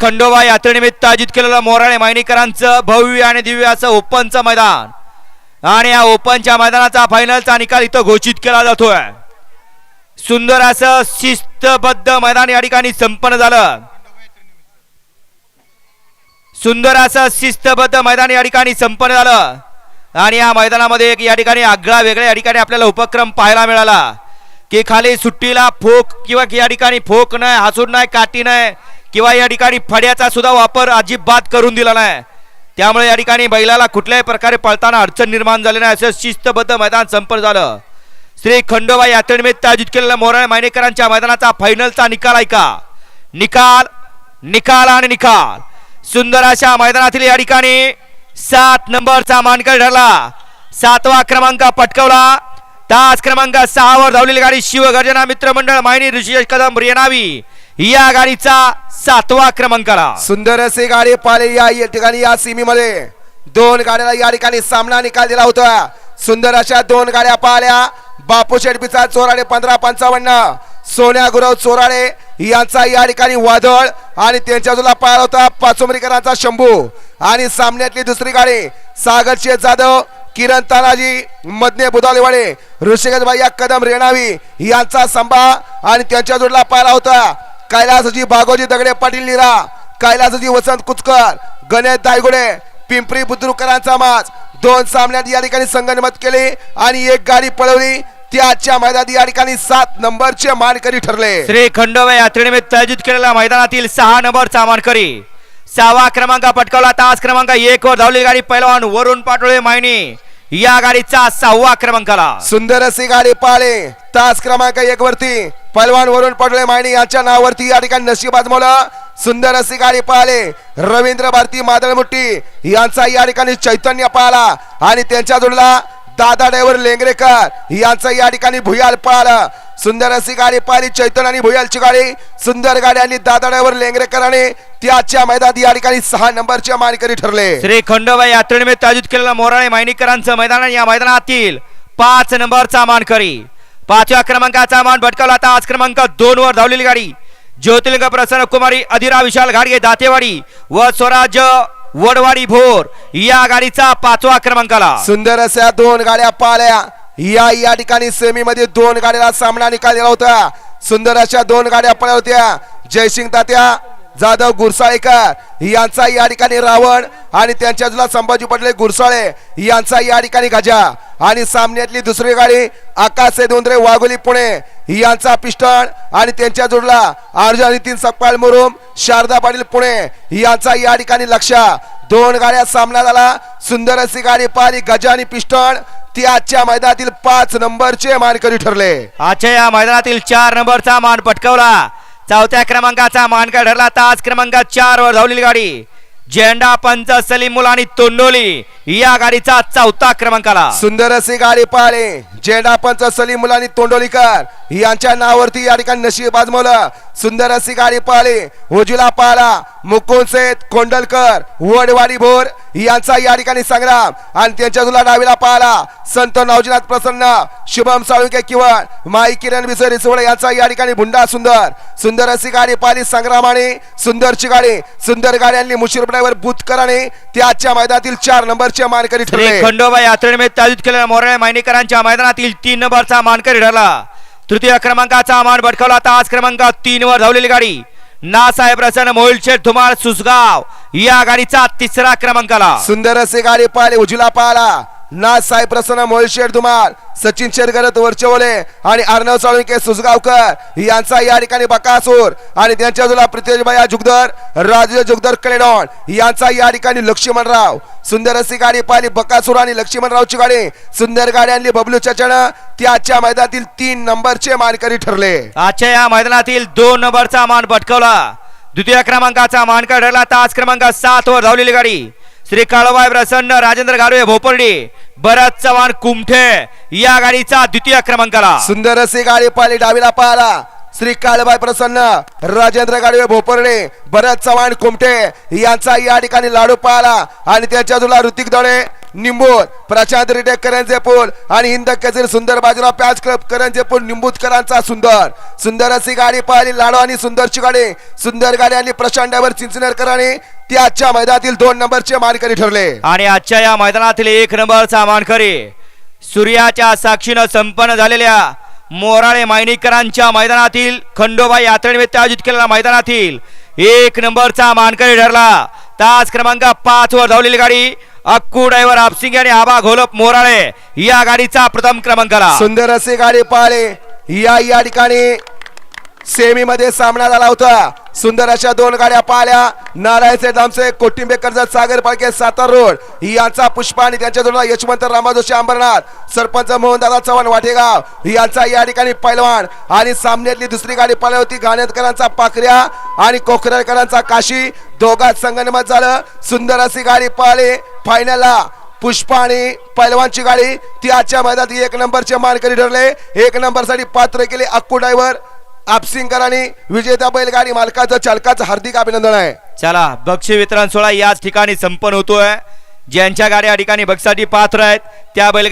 खंडोबा यात्रेनिमित्त आयोजित केलेलं मोराळे मायनीकरांचं भव्य आणि दिव्य असं ओपनचं मैदान आणि या ओपनच्या मैदानाचा फायनलचा निकाल इथं घोषित केला जातोय। सुंदर असं शिस्तबद्ध मैदान या ठिकाणी संपन्न झालं। सुंदर असं शिस्तबद्ध मैदान या ठिकाणी संपन्न झालं आणि या मैदानामध्ये एक या ठिकाणी आगळा वेगळा या ठिकाणी आपल्याला उपक्रम पाहायला मिळाला की खाली सुट्टीला फोक किंवा या ठिकाणी फोक नाही, हासूड नाही, काठी नाही किंवा या ठिकाणी फड्याचा सुद्धा वापर अजिबात करून दिला नाही। त्यामुळे या ठिकाणी बैलाला कुठल्याही प्रकारे पळताना अडचण निर्माण झाली नाही असं शिस्तबद्ध मैदान संपन्न झालं। श्री खंडोबा यात्रेनिमित्त आयोजित केलेल्या मोराळे मायनीकरांच्या मैदानाचा फायनलचा निकाल ऐका। निकाल निकाल आणि निकाल। सुंदर अशा मैदानातील या ठिकाणी 7 नंबरचा मानकरी ठरला। 7वा क्रमांक पटकावला। तास क्रमांक 6 वर धावलेली गाडी शिवगर्जना मित्रमंडळ मायनी ऋषिकेश कदम रेणावी या गाडीचा 7वा क्रमांकाला। सुंदर अशी गाडी पाहिली या ठिकाणी या सीमीमध्ये 2 गाड्याला या ठिकाणी सामना निकाल दिला होता। सुंदर अशा 2 गाड्या पाहिल्या। बापू शेडपीचा चोराडे 1555, सोन्या गुरव चोराडे यांचा या ठिकाणी वादळ आणि त्यांच्या जुला पाहिला होता पाचोमरीकरांचा शंभू आणि सामन्यातली दुसरी गाडी सागरचे जाधव किरण तानाजी मधने बुधालेवाडे ऋषिकेश भाई कदम रेणावी यांचा संभा आणि त्यांच्या जोडला पाहिला होता कैलासजी बागोजी दगडे पाटील निरा, कैलासजी वसंत कुचकर, गणेश दायगुडे पिंपरी बुद्रुकरांचा माज। 2 सामन्यात या ठिकाणी संगनमत केली आणि एक गाडी पळवली। त्याच्या मैदानात या ठिकाणी 7 नंबरचे मानकरी ठरले। श्री खंडोबा यात्रेनिमित्त आयोजित केलेल्या मैदानातील 6 नंबरचा मानकरी 6वा क्रमांक पटकावला। तास क्रमांक 1 वर धावलेली गाडी पैलवान वरुण पाटोळे मायनी या गाडीचा 6वा क्रमांकाला। सुंदर अशी गाडी पाहिले। तास क्रमांक 1 वरती पैलवान वरुण पाटोळे मायनी यांच्या नावावरती या ठिकाणी नशीब आजमावलं। सुंदर अशी गाडी पाहिले। रवींद्र भारती मादळमुट्टी यांचा या ठिकाणी चैतन्य पाहिला आणि त्यांच्या जोडला दादा ड्रायव्हर लेंगरेकर यांचा या ठिकाणी भुयाल पाहिला। सुंदर अशी गाडी पाहिली। चैतन्य आणि भुयालची गाडी सुंदर गाडी आणि दादा ड्रायव्हर लेंगरेकर आणि त्याच्या मैदानात या ठिकाणी 6 नंबरचे मानकरी ठरले। श्री खंडोबा यात्रेनिमित्त आयोजित केलेलं मोराळे मायनीकरांचं मैदान या मैदानातील 5 नंबरचा मानकरी 5व्या क्रमांकाचा मान भटकावला। तास क्रमांक 2 वर धावलेली गाडी ज्योतिर्लिंग प्रसन्न कुमारी अधिरा विशाल घाडगे दातेवाडी व स्वराज वडवाडी भोर या गाडीचा 5वा क्रमांकाला। सुंदर अशा 2 गाड्या पाहिल्या। या ठिकाणी सेमी मध्ये 2 गाड्याला सामना निकाल दिला होता। सुंदर अशा 2 गाड्या पळल्या होत्या। जयसिंग तात्या जाधव गुरसाळेकर यांचा या ठिकाणी रावण आणि त्यांच्या जुला संभाजी पटले गुरसाळे यांचा या ठिकाणी गजा आणि सामन्यातली दुसरी गाडी आकाश दोंदरे वाघोली पुणे यांचा पिस्टन आणि त्यांच्या जोडला अर्जुन नितीन सकपाळ मुरुम शारदा पाटील पुणे यांचा या ठिकाणी लक्ष। 2 गाड्या सामना झाला। सुंदर अशी गाडी पाहिली। गजा आणि पिस्टन त्याच्या मैदानातील 5 नंबरचे मानकरी ठरले। आजच्या या मैदानातील 4 नंबरचा मान पटकावला। 4थ्या क्रमांकाचा मानकरी ठरला। तास क्रमांक 4 वर धावलेली गाडी झेंडा पंच सलीम मुलानी तोंडोली या गाडीचा 4था क्रमांकाला। सुंदर अशी गाडी पाहिली। झेंडा पंच सलीम मुलानी तोंडोलीकर यांच्या नावावरती या ठिकाणी नशीब आजमावलं। सुंदर अशी गाडी पाहिली। उजवीला पाहिला मुकुंद सेठ कोंडलकर वडवाडी भोर यांचा या ठिकाणी संग्राम आणि त्यांच्या जुला डावीला पाहिला संत नवजीनाथ प्रसन्न शुभम साळुंके किवळ माई किरण विसरी सोळे यांचा या ठिकाणी भुंडा सुंदर। सुंदर अशी गाडी पाहिली। संग्राम आणि सुंदरची गाडी सुंदर गाड्यांनी मुशीर ड्रायव्हर बुतकराने त्याच्या मैदानातील 4 नंबरचे मानकरी ठरले। खंडोबा यात्रेनिमित्त आयोजित केलेल्या मोराळे मायनीकरांच्या मैदानातील 3 नंबरचा मानकरी ठरला। 3य क्रमांकाचा मान भटकावला। तास क्रमांक 3 वर धावलेली गाडी नासाहेब रसन मोहिलशेठ धुमाळ सुसगाव या गाडीचा 3रा क्रमांकाला। सुंदर अशी गाडी पाहिली। उजवीला पाहिला नासाहेब प्रसन्न मोहिलशेठ धुमाळ सचिन शेरगरत वरचेवले आणि अर्णव साळुंके सुसगावकर यांचा या ठिकाणी बकासूर आणि त्यांच्या जुला प्रितेशभाई जुगदर राजू जुगदर कलेडॉन यांचा या ठिकाणी लक्ष्मणराव। सुंदर अशी गाडी पाहिली। बकासूर आणि लक्ष्मणरावची गाडी सुंदर गाडी आणली बबलू चचण त्याच्या मैदानातील 3 नंबरचे मानकरी ठरले। आजच्या या मैदानातील 2 नंबरचा मान पटकावला। 2थ्या क्रमांकाचा मानकरी ठरला। तास क्रमांक 7 वर धावलेली गाडी श्री काळोबाई प्रसन्न राजेंद्र गाडवे भोपर्डी भरत चव्हाण कुमठे या गाडीचा 2य क्रमांकाला। सुंदर अशी गाडी पाहिली। डावीला पाहिला श्री काळबाई प्रसन्न राजेंद्र गाडवे भोपर्डे भरत चव्हाण कुमठे यांचा या ठिकाणी लाडू पाहिला आणि त्याच्या जुला ऋतिक दळे निंबूत, प्रशांत रिटेक करंजे पूल आणि हिंद केसरी सुंदर बाजीराव पॅच क्लब करंजे पूल निंबूतकरांचा सुंदर अशी गाडी पाहिली लाडो आणि सुंदरची गाडी, सुंदर गाडी आणि प्रशांत ड्रायव्हर चिंचनेरकरांनी ते आजच्या मैदानातील 2 नंबरचे मानकरी ठरले. आणि आजच्या या मैदानातील 1 नंबरचा मानकरी सूर्याच्या साक्षीनं संपन्न झालेल्या मोराळे मायनीकरांच्या मैदानातील खंडोबा यात्रेनिमित्त आयोजित केलेल्या मैदानातील 1 नंबरचा मानकरी ठरला. तास क्रमांक 5 वर धावलेली गाडी अक्कू ड्रायव्हर आपसिंग आणि आबा घोलप मोराळे या गाडीचा प्रथम क्रमांक आला. सुंदर अशी गाडी पाहिली या ठिकाणी सेमी मध्ये सामना झाला होता. सुंदर अशा 2 गाड्या पाहिल्या. नारायणचे दामसे कोटिंबे कर्जत सागर पालखे सातार रोड यांचा पुष्पा आणि त्यांच्या जोडीला यशवंत रामाजोशी अंबरनाथ, सरपंच मोहनदादा चव्हाण वाटेगाव यांचा या ठिकाणी पैलवान. आणि सामन्यातली दुसरी गाडी पाहिली होती गाणेतकरांचा पाखऱ्या आणि कोकरेकरांचा काशी, दोघात संगनमत झालं. सुंदर अशी गाडी पाहिली. फायनलला पुष्पा आणि पैलवानची गाडी ती आजच्या मैदानात 1 नंबरचे मानकरी ठरले. 1 नंबर साठी पात्र केले अक्कू ड्रायव्हर आपसिंगकर आणि विजेता बैलगाडी मालकाचं चालकाचं हार्दिक अभिनंदन आहे. चला बक्षीस वितरण सोहळा याच ठिकाणी संपन्न होतोय. ज्यांच्या गाड्या या ठिकाणी बक्षीसाठी पात्र आहेत त्या बैल